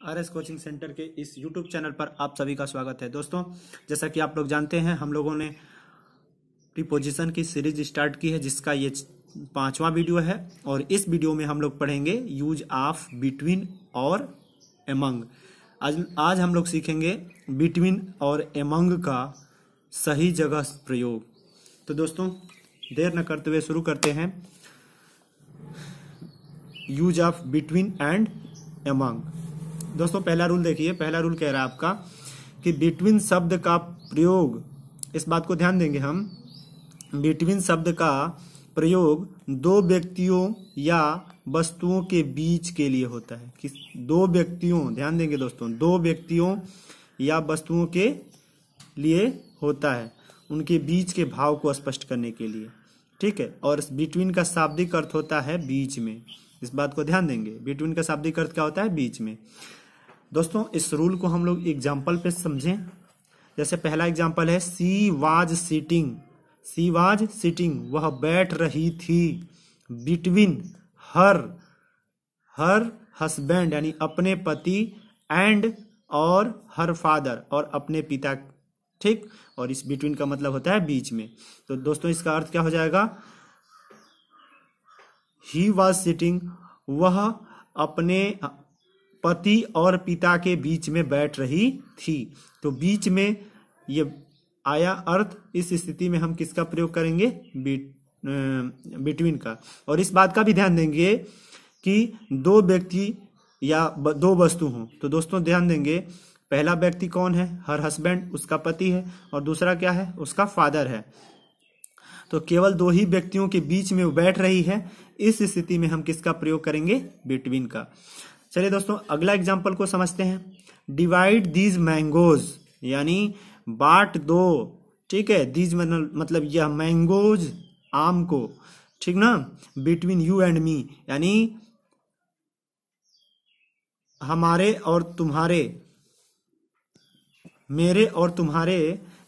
RS coaching centre के इस YouTube channel पर आप सभी का स्वागत है। दोस्तों, जैसा कि आप लोग जानते हैं, हम लोगों ने प्रीपोजिशन की सीरीज स्टार्ट की है, जिसका ये 5वां वीडियो है। और इस वीडियो में हम लोग पढ़ेंगे यूज ऑफ बिटवीन और एमंग। आज हम लोग सीखेंगे बिटवीन और एमंग का सही जगह प्रयोग। तो दोस्तों, देर न करते हुए शुरू करते हैं। Use of between and among. दोस्तों, पहला रूल देखिए। पहला रूल कह रहा है आपका कि बिटवीन शब्द का प्रयोग, इस बात को ध्यान देंगे हम, बिटवीन शब्द का प्रयोग दो व्यक्तियों या वस्तुओं के बीच के लिए होता है। किस दो व्यक्तियों, ध्यान देंगे दोस्तों, दो व्यक्तियों या वस्तुओं के लिए होता है, उनके बीच के भाव को स्पष्ट करने के लिए। ठीक है। और बिटवीन का शाब्दिक अर्थ होता है बीच में। इस बात को ध्यान देंगे, बिटवीन का शाब्दिक अर्थ क्या होता है? बीच में। दोस्तों, इस रूल को हम लोग एग्जाम्पल पे समझें। जैसे पहला एग्जाम्पल है, she was sitting. She was sitting, वह बैठ रही थी। बिटवीन हर हस्बैंड यानी अपने पति, एंड और हर फादर और अपने पिता। ठीक। और इस बिटवीन का मतलब होता है बीच में। तो दोस्तों, इसका अर्थ क्या हो जाएगा? ही वॉज सिटिंग, वह अपने पति और पिता के बीच में बैठ रही थी। तो बीच में ये आया अर्थ। इस स्थिति में हम किसका प्रयोग करेंगे? बिटवीन का। और इस बात का भी ध्यान देंगे कि दो व्यक्ति या दो वस्तु हों। तो दोस्तों, ध्यान देंगे, पहला व्यक्ति कौन है? हर हस्बैंड, उसका पति है। और दूसरा क्या है? उसका फादर है। तो केवल दो ही व्यक्तियों के बीच में वो बैठ रही है। इस स्थिति में हम किसका प्रयोग करेंगे? बिटवीन का। चलिए दोस्तों, अगला एग्जाम्पल को समझते हैं। डिवाइड दीज मैंगोज, यानी बांट दो। ठीक है। दीज मतलब यह मैंगोज, आम को। ठीक ना। बिटवीन यू एंड मी, यानी हमारे और तुम्हारे, मेरे और तुम्हारे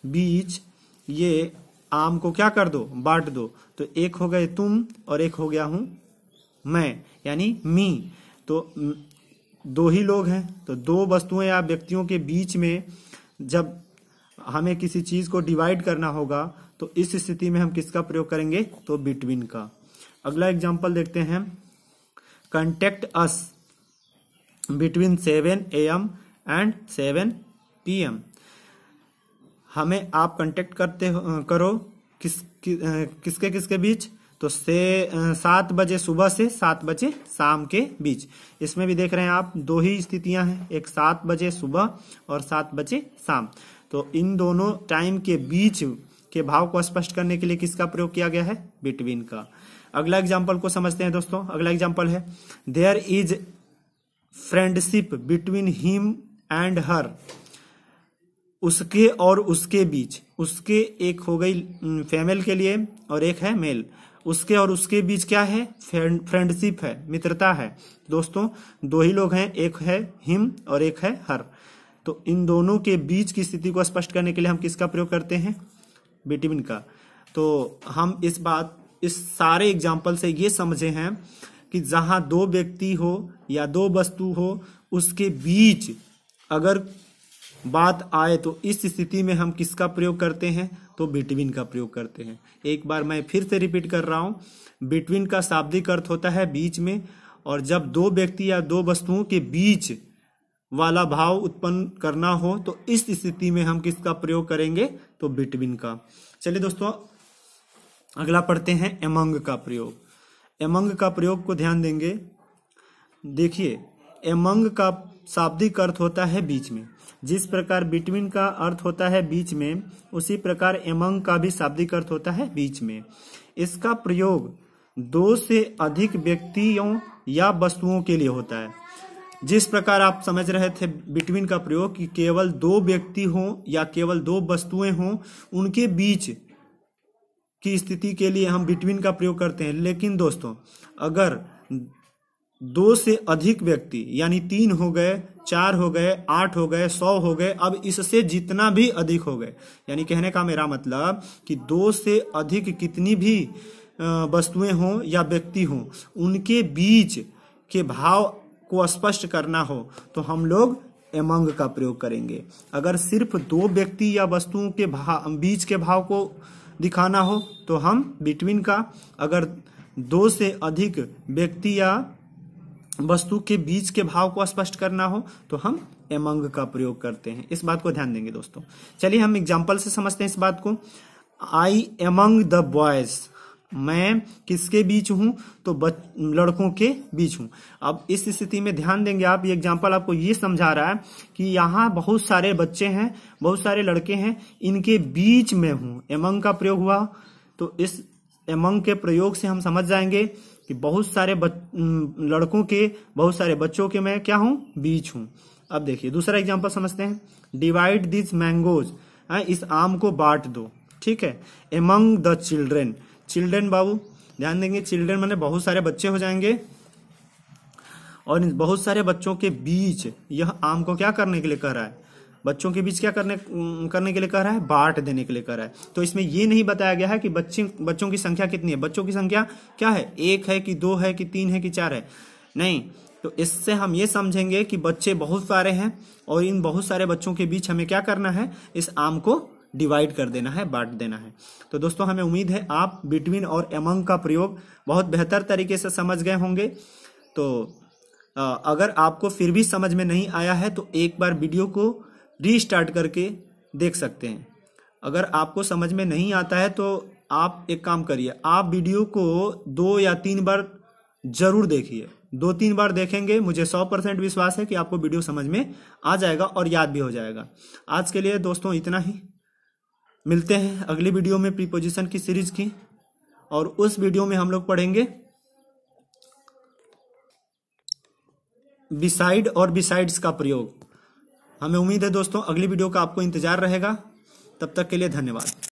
बीच ये आम को क्या कर दो? बांट दो। तो एक हो गए तुम और एक हो गया हूं मैं, यानी मी। तो दो ही लोग हैं। तो दो वस्तुएं या व्यक्तियों के बीच में जब हमें किसी चीज को डिवाइड करना होगा, तो इस स्थिति में हम किसका प्रयोग करेंगे? तो बिटवीन का। अगला एग्जांपल देखते हैं। Contact us between 7 AM and 7 PM। हमें आप कांटेक्ट करो किसके किसके बीच? तो 7 बजे सुबह से 7 बजे शाम के बीच। इसमें भी देख रहे हैं आप, दो ही स्थितियां हैं, एक 7 बजे सुबह और 7 बजे शाम। तो इन दोनों टाइम के बीच के भाव को स्पष्ट करने के लिए किसका प्रयोग किया गया है? बिटवीन का। अगला एग्जाम्पल को समझते हैं दोस्तों। अगला एग्जाम्पल है, there is friendship between him and her. उसके और उसके बीच, उसके एक हो गई फीमेल के लिए और एक है मेल। उसके और उसके बीच क्या है? फ्रेंडशिप है, मित्रता है। दोस्तों, दो ही लोग हैं, एक है हिम और एक है हर। तो इन दोनों के बीच की स्थिति को स्पष्ट करने के लिए हम किसका प्रयोग करते हैं? बिटवीन का। तो हम इस सारे एग्जाम्पल से ये समझे हैं कि जहां दो व्यक्ति हो या दो वस्तु हो, उसके बीच अगर बात आए तो इस स्थिति में हम किसका प्रयोग करते हैं? तो बिटवीन का प्रयोग करते हैं। एक बार मैं फिर से रिपीट कर रहा हूं। बिटवीन का शाब्दिक अर्थ होता है बीच में। और जब दो व्यक्ति या दो वस्तुओं के बीच वाला भाव उत्पन्न करना हो, तो इस स्थिति में हम किसका प्रयोग करेंगे? तो बिटवीन का। चलिए दोस्तों, अगला पढ़ते हैं एमंग का प्रयोग। एमंग का प्रयोग को ध्यान देंगे। देखिए, एमंग का शाब्दिक अर्थ होता है बीच में। जिस प्रकार बिटवीन का अर्थ होता है बीच में, उसी प्रकार एमंग का भी शाब्दिक अर्थ होता है बीच में। इसका प्रयोग दो से अधिक व्यक्तियों या वस्तुओं के लिए होता है। जिस प्रकार आप समझ रहे थे बिटवीन का प्रयोग कि केवल दो व्यक्ति हों या केवल दो वस्तुएं हों, उनके बीच की स्थिति के लिए हम बिटवीन का प्रयोग करते हैं। लेकिन दोस्तों, अगर दो से अधिक व्यक्ति, यानी 3 हो गए, 4 हो गए, 8 हो गए, 100 हो गए, अब इससे जितना भी अधिक हो गए, यानी कहने का मेरा मतलब कि 2 से अधिक कितनी भी वस्तुएं हों या व्यक्ति हों, उनके बीच के भाव को स्पष्ट करना हो तो हम लोग एमंग का प्रयोग करेंगे। अगर सिर्फ दो व्यक्ति या वस्तुओं के बीच के भाव को दिखाना हो तो हम बिटवीन का, अगर दो से अधिक व्यक्ति या वस्तु के बीच के भाव को स्पष्ट करना हो तो हम एमंग का प्रयोग करते हैं। इस बात को ध्यान देंगे दोस्तों। चलिए हम एग्जाम्पल से समझते हैं इस बात को। आई एमंग द बॉयज, मैं किसके बीच हूं, तो लड़कों के बीच हूं। अब इस स्थिति में ध्यान देंगे आप, ये एग्जाम्पल आपको ये समझा रहा है कि यहाँ बहुत सारे बच्चे हैं, बहुत सारे लड़के हैं, इनके बीच में हूं, एमंग का प्रयोग हुआ। तो इस एमंग के प्रयोग से हम समझ जाएंगे कि बहुत सारे लड़कों के, बहुत सारे बच्चों के मैं क्या हूं, बीच हूं। अब देखिए दूसरा एग्जाम्पल समझते हैं। डिवाइड दिस मैंगोज, इस आम को बांट दो, ठीक है, एमंग द चिल्ड्रेन। चिल्ड्रेन बाबू ध्यान देंगे, चिल्ड्रेन माने बहुत सारे बच्चे हो जाएंगे और इन बहुत सारे बच्चों के बीच यह आम को क्या करने के लिए कह रहा है, बच्चों के बीच क्या करने के लिए कह रहा है, बांट देने के लिए कह रहा है। तो इसमें ये नहीं बताया गया है कि बच्चों की संख्या कितनी है, बच्चों की संख्या क्या है, 1 है कि 2 है कि 3 है कि 4 है, नहीं। तो इससे हम ये समझेंगे कि बच्चे बहुत सारे हैं और इन बहुत सारे बच्चों के बीच हमें क्या करना है, इस आम को डिवाइड कर देना है, बांट देना है। तो दोस्तों हमें उम्मीद है आप बिटवीन और एमंग का प्रयोग बहुत बेहतर तरीके से समझ गए होंगे। तो अगर आपको फिर भी समझ में नहीं आया है तो एक बार वीडियो को रीस्टार्ट करके देख सकते हैं। अगर आपको समझ में नहीं आता है तो आप एक काम करिए, आप वीडियो को 2 या 3 बार जरूर देखिए। 2-3 बार देखेंगे, मुझे 100% विश्वास है कि आपको वीडियो समझ में आ जाएगा और याद भी हो जाएगा। आज के लिए दोस्तों इतना ही, मिलते हैं अगली वीडियो में प्रीपोजिशन की सीरीज की, और उस वीडियो में हम लोग पढ़ेंगे बिसाइड और बिसाइड्स का प्रयोग। हमें उम्मीद है दोस्तों अगली वीडियो का आपको इंतजार रहेगा। तब तक के लिए धन्यवाद।